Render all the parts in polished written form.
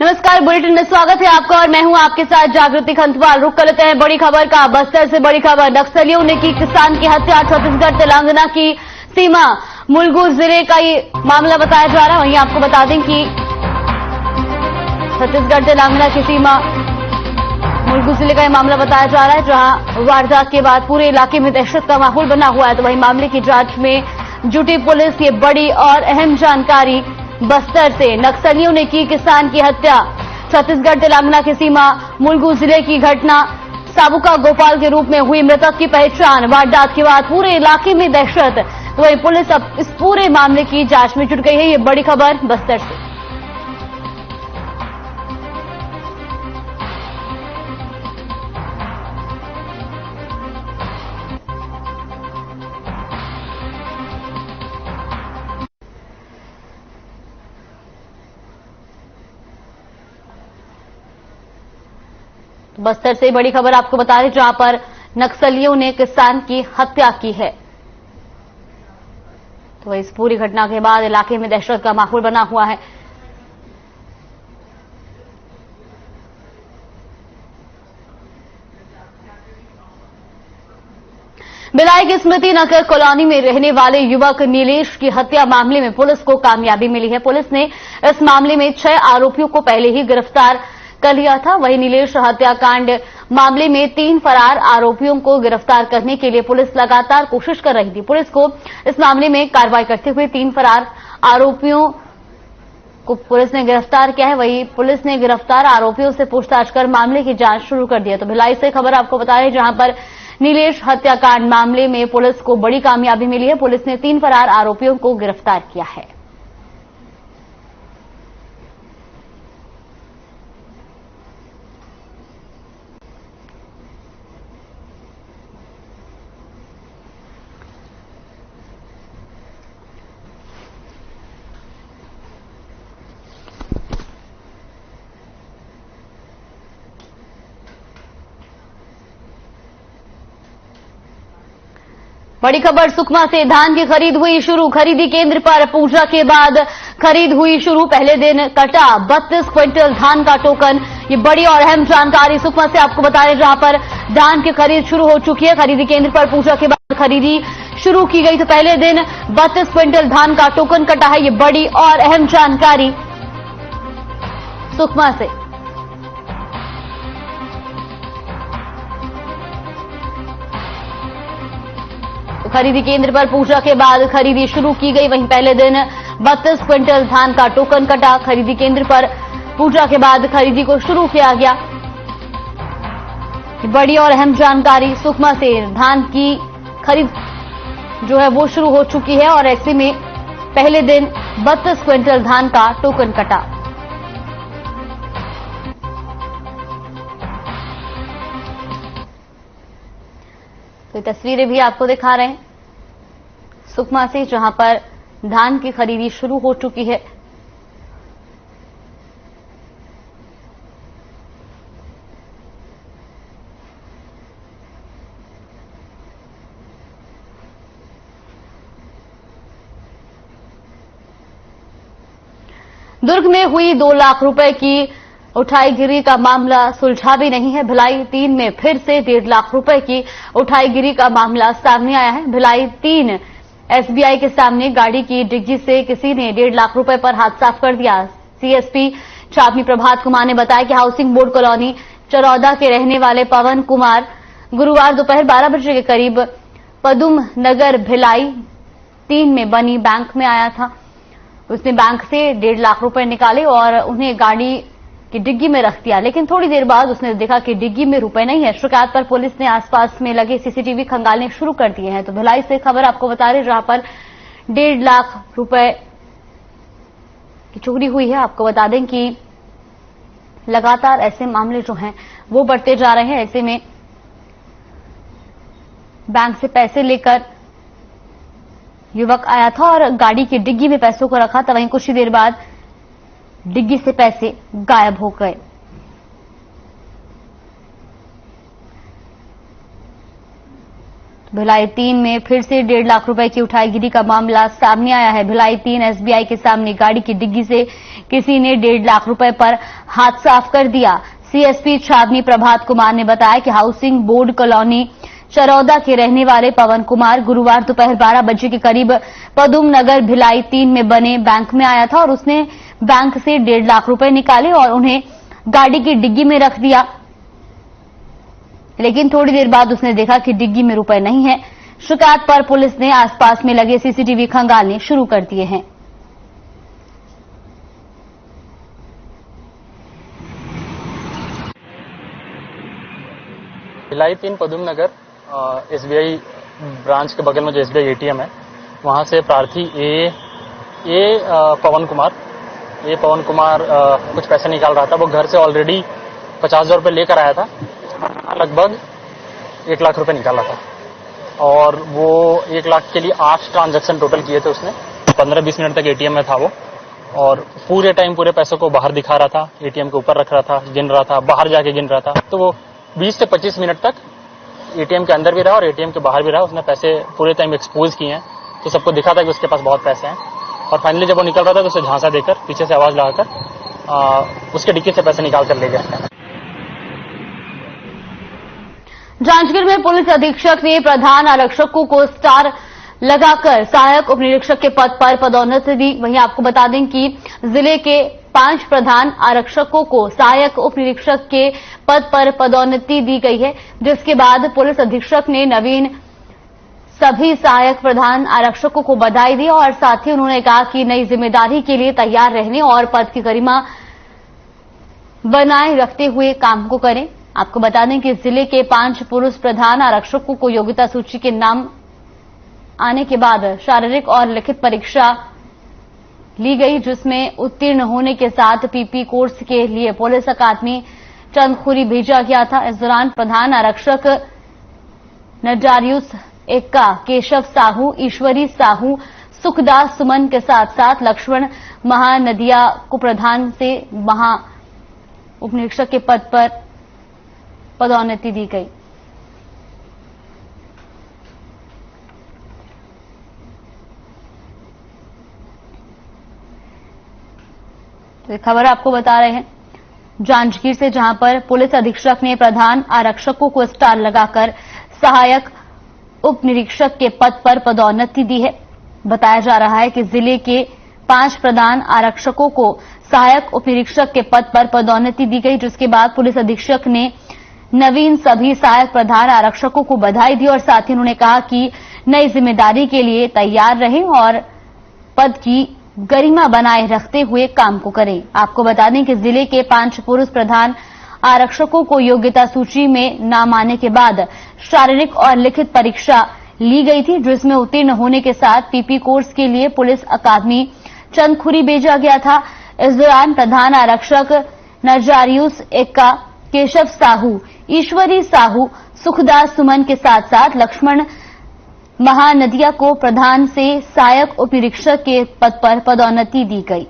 नमस्कार, बुलेटिन में स्वागत है आपका और मैं हूं आपके साथ जागृति खंतवाल। रुक कर लेते हैं बड़ी खबर का। बस्तर से बड़ी खबर, नक्सलियों ने की किसान की हत्या। छत्तीसगढ़ तेलंगाना की सीमा मुलुगु जिले का ये मामला बताया जा रहा है। वहीं आपको बता दें कि छत्तीसगढ़ तेलंगाना की सीमा मुलुगु जिले का यह मामला बताया जा रहा है, जहां वारदात के बाद पूरे इलाके में दहशत का माहौल बना हुआ है। तो वहीं मामले की जांच में जुटी पुलिस। ये बड़ी और अहम जानकारी बस्तर से, नक्सलियों ने की किसान की हत्या। छत्तीसगढ़ तेलंगाना की सीमा मुलुगु जिले की घटना। साबुका गोपाल के रूप में हुई मृतक की पहचान। वारदात के बाद पूरे इलाके में दहशत। तो वही पुलिस अब इस पूरे मामले की जांच में जुट गई है। ये बड़ी खबर बस्तर से। बस्तर से बड़ी खबर आपको बता दें, जहां पर नक्सलियों ने किसान की हत्या की है। तो इस पूरी घटना के बाद इलाके में दहशत का माहौल बना हुआ है। भिलाई की स्मृति नगर कॉलोनी में रहने वाले युवक नीलेश की हत्या मामले में पुलिस को कामयाबी मिली है। पुलिस ने इस मामले में 6 आरोपियों को पहले ही गिरफ्तार कर लिया था। वहीं नीलेश हत्याकांड मामले में 3 फरार आरोपियों को गिरफ्तार करने के लिए पुलिस लगातार कोशिश कर रही थी। पुलिस को इस मामले में कार्रवाई करते हुए 3 फरार आरोपियों को पुलिस ने गिरफ्तार किया है। वहीं पुलिस ने गिरफ्तार आरोपियों से पूछताछ कर मामले की जांच शुरू कर दी है। तो भिलाई से खबर आपको बता रहे हैं, जहां पर नीलेश हत्याकांड मामले में पुलिस को बड़ी कामयाबी मिली है। पुलिस ने 3 फरार आरोपियों को गिरफ्तार किया है। बड़ी खबर सुकमा से, धान की खरीद हुई शुरू। खरीदी केंद्र पर पूजा के बाद खरीद हुई शुरू। पहले दिन कटा 32 क्विंटल धान का टोकन। ये बड़ी और अहम जानकारी सुकमा से आपको बता रहे, जहां पर धान की खरीद शुरू हो चुकी है। खरीदी केंद्र पर पूजा के बाद खरीदी शुरू की गई। तो पहले दिन 32 क्विंटल धान का टोकन कटा है। ये बड़ी और अहम जानकारी सुकमा से। खरीदी केंद्र पर पूजा के बाद खरीदी शुरू की गई। वहीं पहले दिन 32 क्विंटल धान का टोकन कटा। खरीदी केंद्र पर पूजा के बाद खरीदी को शुरू किया गया। बड़ी और अहम जानकारी सुकमा से, धान की खरीद जो है वो शुरू हो चुकी है और ऐसे में पहले दिन 32 क्विंटल धान का टोकन कटा। तो तस्वीरें भी आपको दिखा रहे हैं सुकमा से, जहां पर धान की खरीदी शुरू हो चुकी है। दुर्ग में हुई 2 लाख रुपए की उठाईगिरी का मामला सुलझा भी नहीं है। भिलाई 3 में फिर से 1.5 लाख रुपए की उठाईगिरी का मामला सामने आया है। भिलाई 3 एसबीआई के सामने गाड़ी की डिग्गी से किसी ने 1.5 लाख रुपए पर हाथ साफ कर दिया। सीएसपी छावनी प्रभात कुमार ने बताया कि हाउसिंग बोर्ड कॉलोनी चरौदा के रहने वाले पवन कुमार गुरुवार दोपहर 12 बजे के करीब पदुम नगर भिलाई 3 में बनी बैंक में आया था। उसने बैंक से 1.5 लाख रुपए निकाले और उन्हें गाड़ी की डिग्गी में रख दिया। लेकिन थोड़ी देर बाद उसने देखा कि डिग्गी में रुपए नहीं है। शिकायत पर पुलिस ने आसपास में लगे सीसीटीवी खंगालने शुरू कर दिए हैं। तो भिलाई से खबर आपको बता रहे, जहां पर 1.5 लाख रुपए की चोरी हुई है। आपको बता दें कि लगातार ऐसे मामले जो हैं वो बढ़ते जा रहे हैं। ऐसे में बैंक से पैसे लेकर युवक आया था और गाड़ी की डिग्गी में पैसों को रखा था। वहीं कुछ ही देर बाद डिग्गी से पैसे गायब हो गए। भिलाई 3 में फिर से 1.5 लाख रुपए की उठाईगिरी का मामला सामने आया है। भिलाई 3 एसबीआई के सामने गाड़ी की डिग्गी से किसी ने 1.5 लाख रुपए पर हाथ साफ कर दिया। सीएसपी छावनी प्रभात कुमार ने बताया कि हाउसिंग बोर्ड कॉलोनी चरौदा के रहने वाले पवन कुमार गुरुवार दोपहर 12 बजे के करीब पदुम नगर भिलाई 3 में बने बैंक में आया था और उसने बैंक से 1.5 लाख रुपए निकाले और उन्हें गाड़ी की डिग्गी में रख दिया। लेकिन थोड़ी देर बाद उसने देखा कि डिग्गी में रुपए नहीं है। शिकायत पर पुलिस ने आसपास में लगे सीसीटीवी खंगालने शुरू कर दिए हैं। भिलाई 3 पदुम नगर एसबीआई ब्रांच के बगल में जो एसबीआई एटीएम है, वहां से प्रार्थी पवन कुमार कुछ पैसे निकाल रहा था। वो घर से ऑलरेडी 50,000 रुपये लेकर आया था, लगभग 1 लाख रुपए निकाला था और वो 1 लाख के लिए 8 ट्रांजैक्शन टोटल किए थे उसने। 15-20 मिनट तक एटीएम में था वो और पूरे टाइम पूरे पैसों को बाहर दिखा रहा था, एटीएम के ऊपर रख रहा था, गिन रहा था, बाहर जाके गिन रहा था। तो वो 20 से 25 मिनट तक एटीएम के अंदर भी रहा और एटीएम के बाहर भी रहा। उसने पैसे पूरे टाइम एक्सपोज किए हैं, तो सबको दिखा था कि उसके पास बहुत पैसे हैं। और फाइनली जब वो निकल रहा था तो उसे झांसा देकर, पीछे से आवाज लगाकर उसके डिक्की से पैसे निकाल कर ले गया। जांजगीर में पुलिस अधीक्षक ने प्रधान आरक्षकों को स्टार लगाकर सहायक उप निरीक्षक के पद पर पदोन्नति दी। वहीं आपको बता दें कि जिले के 5 प्रधान आरक्षकों को सहायक उप निरीक्षक के पद पर पदोन्नति दी गई है, जिसके बाद पुलिस अधीक्षक ने नवीन सभी सहायक प्रधान आरक्षकों को बधाई दी और साथ ही उन्होंने कहा कि नई जिम्मेदारी के लिए तैयार रहने और पद की गरिमा बनाए रखते हुए काम को करें। आपको बता दें कि जिले के 5 पुरुष प्रधान आरक्षकों को योग्यता सूची के नाम आने के बाद शारीरिक और लिखित परीक्षा ली गई, जिसमें उत्तीर्ण होने के साथ पीपी कोर्स के लिए पुलिस अकादमी चंदखुरी भेजा गया था। इस दौरान प्रधान आरक्षक नजारियुस एक्का, केशव साहू, ईश्वरी साहू, सुखदास सुमन के साथ साथ लक्ष्मण महानदिया को प्रधान से महा उप निरीक्षक के पद पर पदोन्नति दी गई। तो खबर आपको बता रहे हैं जांजगीर से, जहां पर पुलिस अधीक्षक ने प्रधान आरक्षकों को स्टार लगाकर सहायक उप निरीक्षक के पद पर पदोन्नति दी है। बताया जा रहा है कि जिले के 5 प्रधान आरक्षकों को सहायक उप निरीक्षक के पद पर पदोन्नति दी गई, जिसके बाद पुलिस अधीक्षक ने नवीन सभी सहायक प्रधान आरक्षकों को बधाई दी और साथ ही उन्होंने कहा कि नई जिम्मेदारी के लिए तैयार रहें और पद की गरिमा बनाए रखते हुए काम को करें। आपको बता दें कि जिले के 5 पुरुष प्रधान आरक्षकों को योग्यता सूची में नाम आने के बाद शारीरिक और लिखित परीक्षा ली गई थी, जिसमें उत्तीर्ण होने के साथ पीपी कोर्स के लिए पुलिस अकादमी चंदखुरी भेजा गया था। इस दौरान प्रधान आरक्षक नजारियुस एक्का, केशव साहू, ईश्वरी साहू, सुखदास सुमन के साथ साथ लक्ष्मण महानदिया को प्रधान से सहायक उप निरीक्षक के पद पर पदोन्नति दी गई।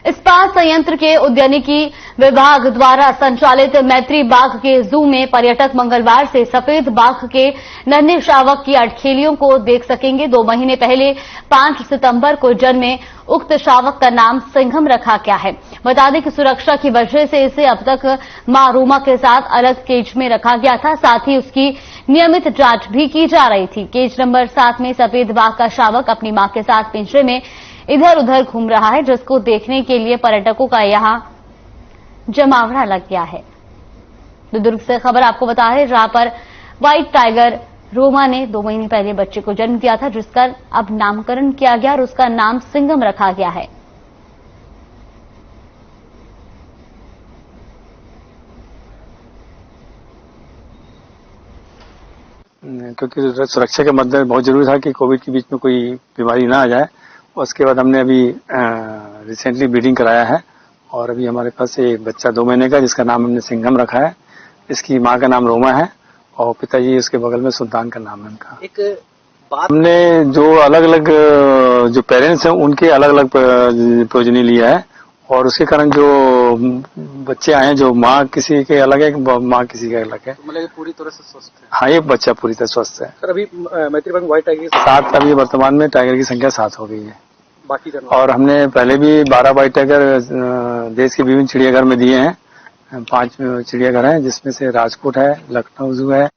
इस्पात संयंत्र के उद्यानिकी विभाग द्वारा संचालित मैत्री बाघ के जू में पर्यटक मंगलवार से सफेद बाघ के नन्हे शावक की अठखेलियों को देख सकेंगे। 2 महीने पहले 5 सितंबर को जन्मे उक्त शावक का नाम सिंघम रखा गया है। बता दें कि सुरक्षा की वजह से इसे अब तक मां रूमा के साथ अलग केज में रखा गया था, साथ ही उसकी नियमित जांच भी की जा रही थी। केज नंबर 7 में सफेद बाघ का शावक अपनी मां के साथ पिंजरे में इधर उधर घूम रहा है, जिसको देखने के लिए पर्यटकों का यहां जमावड़ा लग गया है। तो दुर्ग से खबर आपको बता रहे, जहां पर व्हाइट टाइगर रोमा ने 2 महीने पहले बच्चे को जन्म दिया था, जिसका अब नामकरण किया गया और उसका नाम सिंघम रखा गया है। क्योंकि सुरक्षा के मद्देनजर बहुत जरूरी था कि कोविड के बीच में कोई बीमारी ना आ जाए। उसके बाद हमने अभी रिसेंटली ब्रीडिंग कराया है और अभी हमारे पास एक बच्चा 2 महीने का जिसका नाम हमने सिंघम रखा है। इसकी माँ का नाम रोमा है और पिताजी उसके बगल में सुल्तान का नाम है उनका। एक बात हमने जो अलग अलग जो पेरेंट्स हैं उनके अलग अलग प्रोजनी लिया है और उसके कारण जो बच्चे आए हैं जो माँ किसी के अलग है, माँ किसी के अलग है। मतलब पूरी तरह से स्वस्थ है। हाँ, ये बच्चा पूरी तरह स्वस्थ है। सर अभी मैत्री बैंक व्हाइट टाइगर 7 अभी वर्तमान में टाइगर की संख्या 7 हो गई है। बाकी जानवर और हमने पहले भी 12 व्हाइट टाइगर देश के विभिन्न चिड़ियाघर में दिए हैं। 5 चिड़ियाघर हैं जिसमें से राजकोट है, लखनऊ जू है।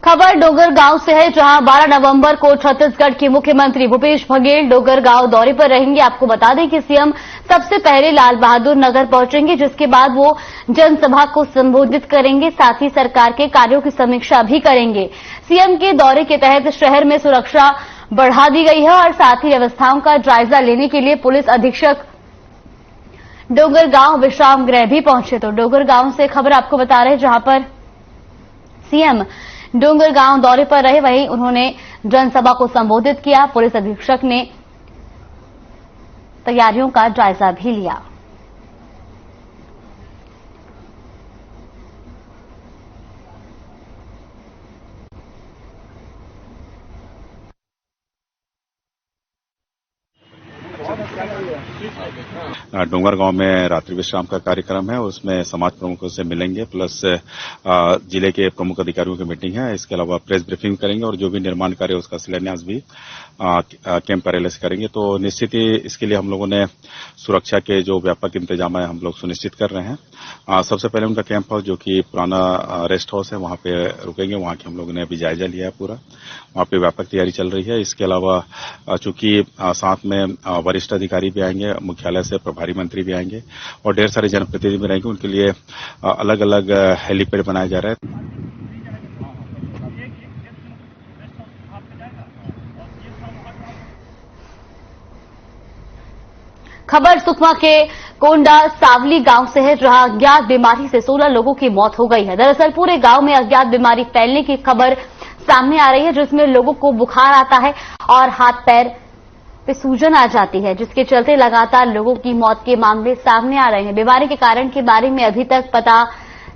खबर डोगरगांव से है, जहां 12 नवंबर को छत्तीसगढ़ के मुख्यमंत्री भूपेश बघेल डोगरगांव दौरे पर रहेंगे। आपको बता दें कि सीएम सबसे पहले लाल बहादुर नगर पहुंचेंगे, जिसके बाद वो जनसभा को संबोधित करेंगे। साथ ही सरकार के कार्यों की समीक्षा भी करेंगे। सीएम के दौरे के तहत शहर में सुरक्षा बढ़ा दी गई है और साथ ही व्यवस्थाओं का जायजा लेने के लिए पुलिस अधीक्षक डोगरगांव विश्राम गृह भी पहुंचे। तो डोगरगांव से खबर आपको बता रहे, जहां पर सीएम डोंगरगांव दौरे पर रहे, वहीं उन्होंने जनसभा को संबोधित किया। पुलिस अधीक्षक ने तैयारियों का जायजा भी लिया। डोंगरगांव में रात्रि विश्राम का कार्यक्रम है, उसमें समाज प्रमुखों से मिलेंगे, प्लस जिले के प्रमुख अधिकारियों की मीटिंग है। इसके अलावा प्रेस ब्रीफिंग करेंगे और जो भी निर्माण कार्य है उसका शिलान्यास भी कैंप कार्यालय से करेंगे। तो निश्चित ही इसके लिए हम लोगों ने सुरक्षा के जो व्यापक इंतजाम है हम लोग सुनिश्चित कर रहे हैं। सबसे पहले उनका कैंप हाउस जो कि पुराना रेस्ट हाउस है वहां पे रुकेंगे। वहां की हम लोगों ने अभी जायजा लिया है पूरा, वहां पे व्यापक तैयारी चल रही है। इसके अलावा चूंकि साथ में वरिष्ठ अधिकारी भी आएंगे, मुख्यालय से प्रभारी मंत्री भी आएंगे और ढेर सारे जनप्रतिनिधि भी रहेंगे। उनके लिए अलग अलग हेलीपैड बनाए जा रहे हैं। खबर सुकमा के कोंडा सावली गांव से है, जहां अज्ञात बीमारी से 16 लोगों की मौत हो गई है। दरअसल पूरे गांव में अज्ञात बीमारी फैलने की खबर सामने आ रही है, जिसमें लोगों को बुखार आता है और हाथ पैर पे सूजन आ जाती है, जिसके चलते लगातार लोगों की मौत के मामले सामने आ रहे हैं। बीमारी के कारण के बारे में अभी तक पता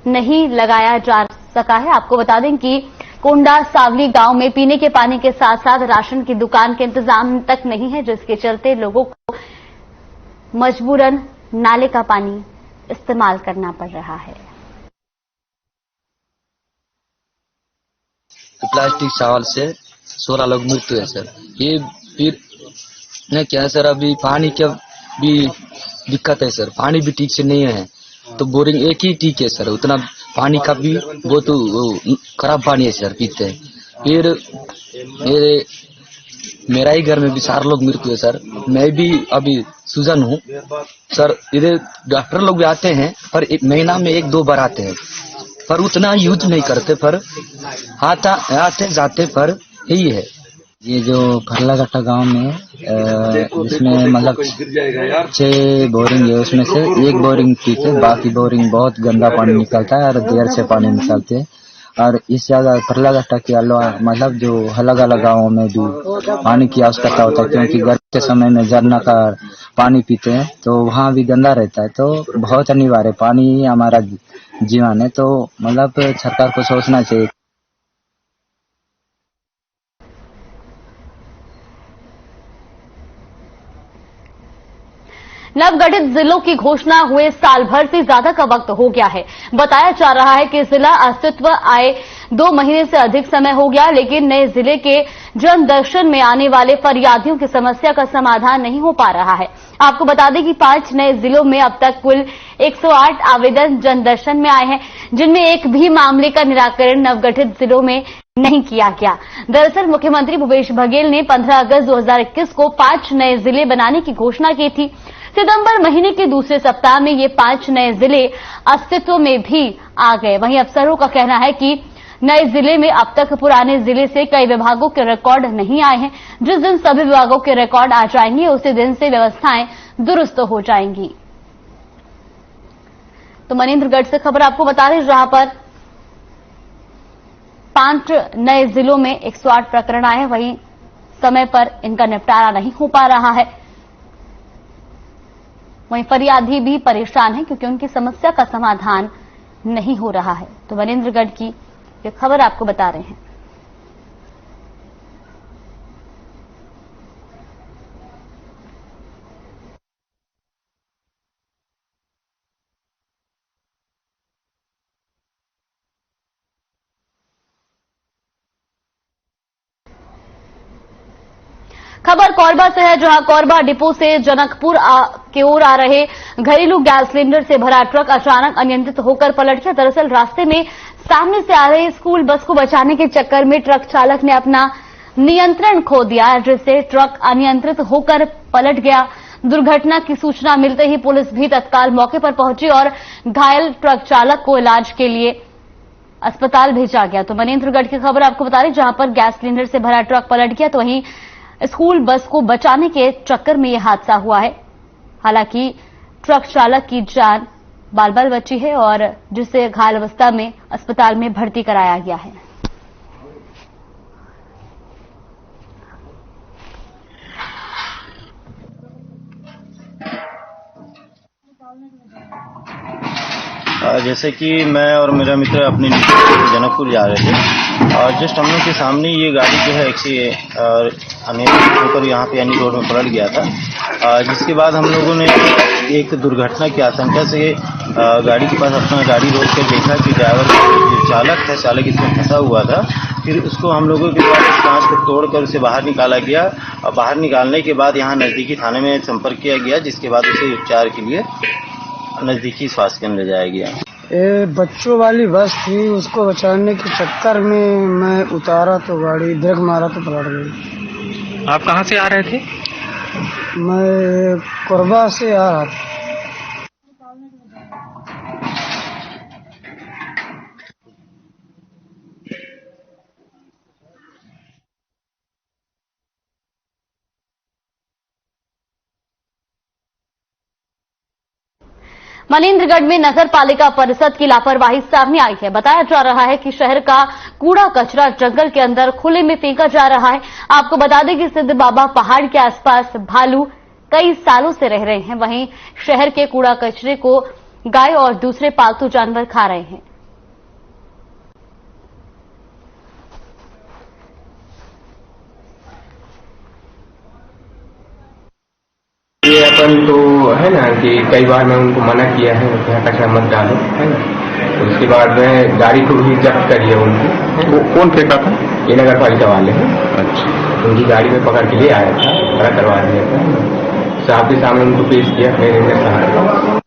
नहीं लगाया जा सका है। आपको बता दें कि कोंडा सावली गांव में पीने के पानी के साथ साथ राशन की दुकान के इंतजाम तक नहीं है, जिसके चलते लोगों को मजबूरन नाले का पानी इस्तेमाल करना पड़ रहा है। प्लास्टिक चावल से 16 लोग मृत्यु है सर। ये फिर नहीं क्या है सर, अभी पानी का भी दिक्कत है सर, पानी भी ठीक से नहीं है। तो बोरिंग एक ही ठीक है सर, उतना पानी का भी बहुत खराब पानी है सर पीते हैं। फिर मेरा ही घर में भी 4 लोग मृत्यु है सर। मैं भी अभी सूजन हूँ सर। इधर डॉक्टर लोग भी आते हैं पर एक महीना में 1-2 बार आते हैं, पर उतना यूज नहीं करते, पर आते जाते पर यही है। ये जो फरलागट्टा गांव में इसमें मतलब 6 बोरिंग है, उसमें से 1 बोरिंग ठीक है, बाकी बोरिंग बहुत गंदा पानी निकलता है और देर से पानी निकलते हैं। और इस जगह फरलागट्टा के अलावा मतलब जो अलग अलग गाँवों में भी पानी की आवश्यकता होता है, क्योंकि गर्मी के समय में झरना का पानी पीते हैं तो वहाँ भी गंदा रहता है। तो बहुत अनिवार्य, पानी ही हमारा जीवन है। तो मतलब सरकार को सोचना चाहिए। नवगठित जिलों की घोषणा हुए साल भर से ज्यादा का वक्त हो गया है। बताया जा रहा है कि जिला अस्तित्व आए 2 महीने से अधिक समय हो गया, लेकिन नए जिले के जन दर्शन में आने वाले फरियादियों की समस्या का समाधान नहीं हो पा रहा है। आपको बता दें कि 5 नए जिलों में अब तक कुल 108 आवेदन जन दर्शन में आए हैं, जिनमें एक भी मामले का निराकरण नवगठित जिलों में नहीं किया गया। दरअसल मुख्यमंत्री भूपेश बघेल ने 15 अगस्त 2021 को 5 नए जिले बनाने की घोषणा की थी। सितंबर महीने के दूसरे सप्ताह में ये 5 नए जिले अस्तित्व में भी आ गए। वहीं अफसरों का कहना है कि नए जिले में अब तक पुराने जिले से कई विभागों के रिकॉर्ड नहीं आए हैं। जिस दिन सभी विभागों के रिकॉर्ड आ जाएंगे उसी दिन से व्यवस्थाएं दुरुस्त हो जाएंगी। तो मनेंद्रगढ़ से खबर आपको बता रहे, जहां पर 5 नए जिलों में 108 प्रकरण आए हैं, वहीं समय पर इनका निपटारा नहीं हो पा रहा है। वहीं फरियादी भी परेशान हैं क्योंकि उनकी समस्या का समाधान नहीं हो रहा है। तो मनेंद्रगढ़ की ये खबर आपको बता रहे हैं। खबर कोरबा से है, जहां कोरबा डिपो से जनकपुर की ओर आ रहे घरेलू गैस सिलेंडर से भरा ट्रक अचानक अनियंत्रित होकर पलट गया। दरअसल रास्ते में सामने से आ रहे स्कूल बस को बचाने के चक्कर में ट्रक चालक ने अपना नियंत्रण खो दिया, जिससे ट्रक अनियंत्रित होकर पलट गया। दुर्घटना की सूचना मिलते ही पुलिस भी तत्काल मौके पर पहुंची और घायल ट्रक चालक को इलाज के लिए अस्पताल भेजा गया। तो मनेंद्रगढ़ की खबर आपको बता रही, जहां पर गैस सिलेंडर से भरा ट्रक पलट गया तो वहीं स्कूल बस को बचाने के चक्कर में यह हादसा हुआ है। हालांकि ट्रक चालक की जान बाल-बाल बची है और जिसे घायल अवस्था में अस्पताल में भर्ती कराया गया है। जैसे कि मैं और मेरा मित्र अपने जनकपुर जा रहे थे और जस्ट हम लोग के सामने ये गाड़ी जो है अनियंत्रित होकर यहाँ पे यानी रोड में पलट गया था, जिसके बाद हम लोगों ने एक दुर्घटना की आशंका से गाड़ी के पास अपना गाड़ी रोक कर देखा कि ड्राइवर जो चालक इसमें फंसा हुआ था। फिर उसको हम लोगों के द्वारा कांच को तोड़कर उसे बाहर निकाला गया और बाहर निकालने के बाद यहाँ नज़दीकी थाने में संपर्क किया गया, जिसके बाद उसे उपचार के लिए नजदीकी स्वास्थ्य केंद्र ले जाया गया। ये बच्चों वाली बस थी, उसको बचाने के चक्कर में मैं उतारा तो गाड़ी ब्रेक मारा तो पलट गई। आप कहाँ से आ रहे थे? मैं कोरबा से आ रहा था। मनेंद्रगढ़ में नगर पालिका परिषद की लापरवाही सामने आई है। बताया जा रहा है कि शहर का कूड़ा कचरा जंगल के अंदर खुले में फेंका जा रहा है। आपको बता दें कि सिद्ध बाबा पहाड़ के आसपास भालू कई सालों से रह रहे हैं, वहीं शहर के कूड़ा कचरे को गाय और दूसरे पालतू जानवर खा रहे हैं। ये अपन तो है ना कि कई बार मैं उनको मना किया है यहाँ कचरा मत डालो, है ना। तो उसके बाद मैं गाड़ी को भी जब्त करी है उनकी। वो कौन फेंका था? ये नगर पालिका वाले हैं। अच्छा। उनकी गाड़ी में पकड़ के ले आया था, खड़ा करवा दिया था, साहब के सामने उनको पेश किया मेरे साहब।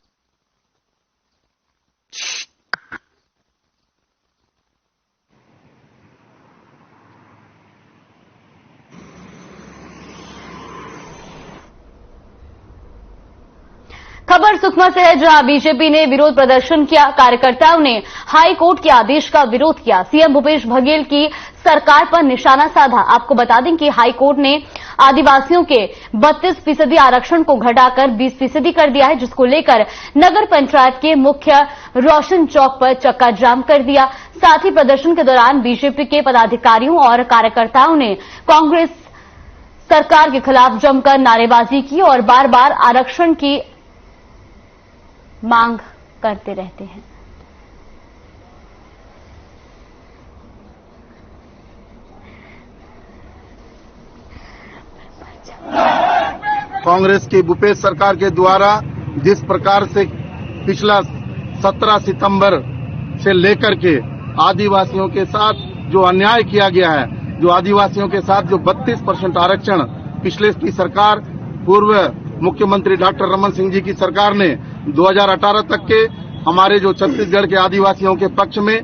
खबर सुकमा से है, जहां बीजेपी ने विरोध प्रदर्शन किया। कार्यकर्ताओं ने हाई कोर्ट के आदेश का विरोध किया। सीएम भूपेश बघेल की सरकार पर निशाना साधा। आपको बता दें कि हाई कोर्ट ने आदिवासियों के 32% आरक्षण को घटाकर 20% कर दिया है, जिसको लेकर नगर पंचायत के मुख्य रोशन चौक पर चक्का जाम कर दिया। साथ ही प्रदर्शन के दौरान बीजेपी के पदाधिकारियों और कार्यकर्ताओं ने कांग्रेस सरकार के खिलाफ जमकर नारेबाजी की और बार बार आरक्षण की मांग करते रहते हैं। कांग्रेस की भूपेश सरकार के द्वारा जिस प्रकार से पिछला 17 सितंबर से लेकर के आदिवासियों के साथ जो अन्याय किया गया है, जो आदिवासियों के साथ जो 32% आरक्षण पिछले की सरकार पूर्व मुख्यमंत्री डॉक्टर रमन सिंह जी की सरकार ने 2018 तक के हमारे जो छत्तीसगढ़ के आदिवासियों के पक्ष में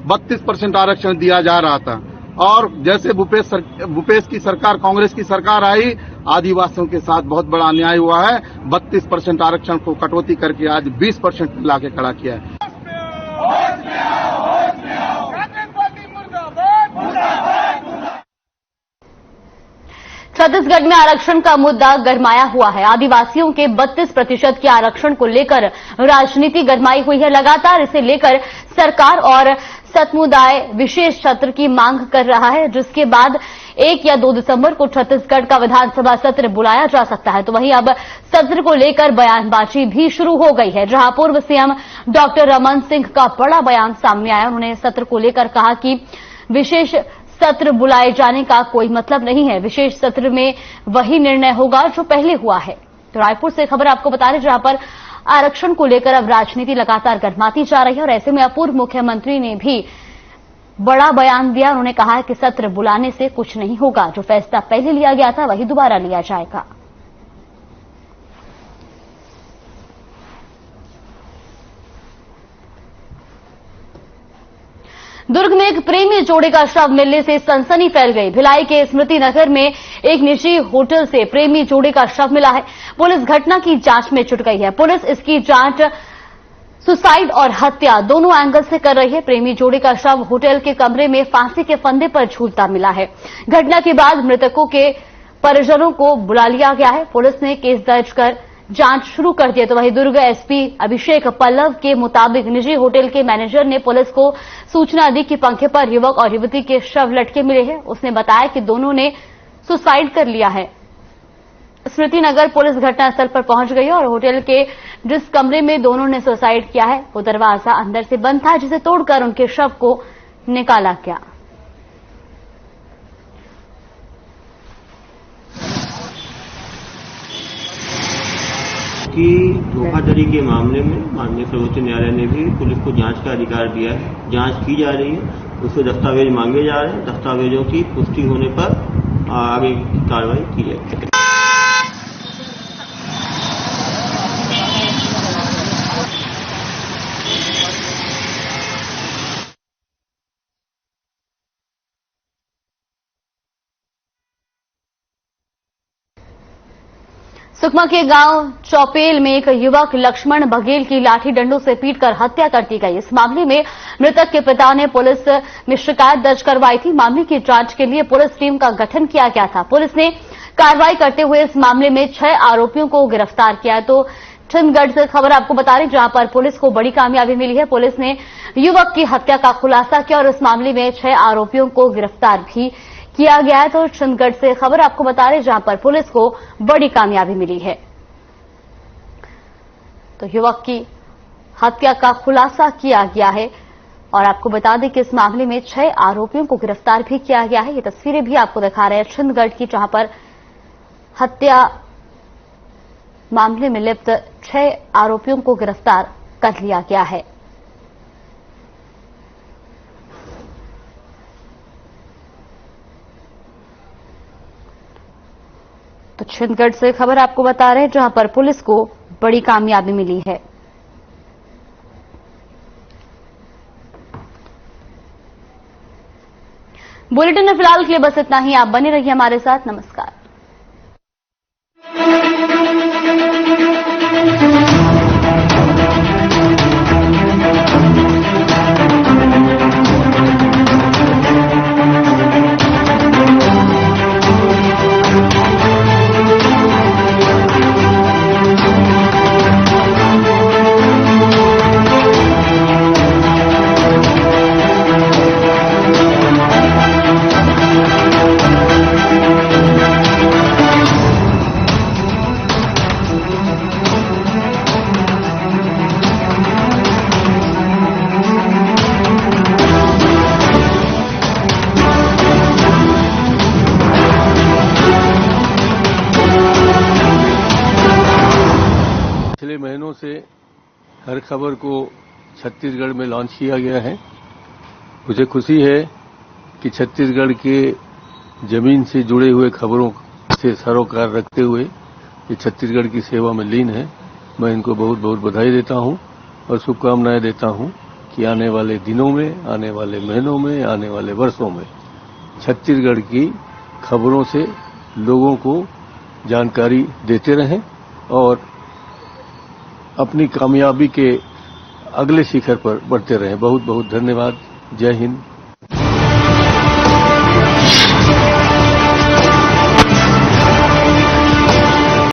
32% आरक्षण दिया जा रहा था, और जैसे भूपेश की सरकार कांग्रेस की सरकार आई, आदिवासियों के साथ बहुत बड़ा अन्याय हुआ है। 32% आरक्षण को कटौती करके आज 20% लाके खड़ा किया है। छत्तीसगढ़ में आरक्षण का मुद्दा गरमाया हुआ है। आदिवासियों के 32% के आरक्षण को लेकर राजनीति गरमाई हुई है। लगातार इसे लेकर सरकार और समुदाय विशेष सत्र की मांग कर रहा है, जिसके बाद 1 या 2 दिसंबर को छत्तीसगढ़ का विधानसभा सत्र बुलाया जा सकता है। तो वहीं अब सत्र को लेकर बयानबाजी भी शुरू हो गई है, जहां पूर्व सीएम डॉक्टर रमन सिंह का बड़ा बयान सामने आया। उन्होंने सत्र को लेकर कहा कि विशेष सत्र बुलाए जाने का कोई मतलब नहीं है। विशेष सत्र में वही निर्णय होगा जो पहले हुआ है। तो रायपुर से खबर आपको बता रहे, जहां पर आरक्षण को लेकर अब राजनीति लगातार गरमाती जा रही है और ऐसे में पूर्व मुख्यमंत्री ने भी बड़ा बयान दिया। उन्होंने कहा है कि सत्र बुलाने से कुछ नहीं होगा, जो फैसला पहले लिया गया था वही दोबारा लिया जाएगा। दुर्ग में एक प्रेमी जोड़े का शव मिलने से सनसनी फैल गई। भिलाई के स्मृति नगर में एक निजी होटल से प्रेमी जोड़े का शव मिला है। पुलिस घटना की जांच में जुट गई है। पुलिस इसकी जांच सुसाइड और हत्या दोनों एंगल से कर रही है। प्रेमी जोड़े का शव होटल के कमरे में फांसी के फंदे पर झूलता मिला है। घटना के बाद मृतकों के परिजनों को बुला लिया गया है। पुलिस ने केस दर्ज कर जांच शुरू कर दी है। तो वहीं दुर्ग एसपी अभिषेक पल्लव के मुताबिक निजी होटल के मैनेजर ने पुलिस को सूचना दी कि पंखे पर युवक और युवती के शव लटके मिले हैं। उसने बताया कि दोनों ने सुसाइड कर लिया है। स्मृति नगर पुलिस घटनास्थल पर पहुंच गई और होटल के जिस कमरे में दोनों ने सुसाइड किया है वो दरवाजा अंदर से बंद था, जिसे तोड़कर उनके शव को निकाला गया। कि धोखाधड़ी के मामले में माननीय सर्वोच्च न्यायालय ने भी पुलिस को जांच का अधिकार दिया है। जांच की जा रही है, उससे दस्तावेज मांगे जा रहे हैं। दस्तावेजों की पुष्टि होने पर आगे की कार्रवाई की जाएगी। सुकमा के गांव चौपेल में एक युवक लक्ष्मण बघेल की लाठी डंडों से पीटकर हत्या कर दी गई। इस मामले में मृतक के पिता ने पुलिस में शिकायत दर्ज करवाई थी। मामले की जांच के लिए पुलिस टीम का गठन किया गया था। पुलिस ने कार्रवाई करते हुए इस मामले में 6 आरोपियों को गिरफ्तार किया। तो छत्तीसगढ़ से खबर आपको बता रही, जहां पर पुलिस को बड़ी कामयाबी मिली है। पुलिस ने युवक की हत्या का खुलासा किया और इस मामले में 6 आरोपियों को गिरफ्तार भी किया गया है। तो छत्तीसगढ़ से खबर आपको बता रहे, जहां पर पुलिस को बड़ी कामयाबी मिली है। तो युवक की हत्या का खुलासा किया गया है और आपको बता दें कि इस मामले में 6 आरोपियों को गिरफ्तार भी किया गया है। ये तस्वीरें भी आपको दिखा रहे हैं छत्तीसगढ़ की, जहां पर हत्या मामले में लिप्त 6 आरोपियों को गिरफ्तार कर लिया गया है। तो छत्तीसगढ़ से खबर आपको बता रहे हैं, जहां पर पुलिस को बड़ी कामयाबी मिली है। बुलेटिन में फिलहाल के लिए बस इतना ही। आप बने रहिए हमारे साथ। नमस्कार। पिछले महीनों से हर खबर को छत्तीसगढ़ में लॉन्च किया गया है। मुझे खुशी है कि छत्तीसगढ़ के जमीन से जुड़े हुए खबरों से सरोकार रखते हुए ये छत्तीसगढ़ की सेवा में लीन है। मैं इनको बहुत बहुत बधाई देता हूं और शुभकामनाएं देता हूं कि आने वाले दिनों में, आने वाले महीनों में, आने वाले वर्षों में छत्तीसगढ़ की खबरों से लोगों को जानकारी देते रहें और अपनी कामयाबी के अगले शिखर पर बढ़ते रहें। बहुत बहुत धन्यवाद। जय हिंद,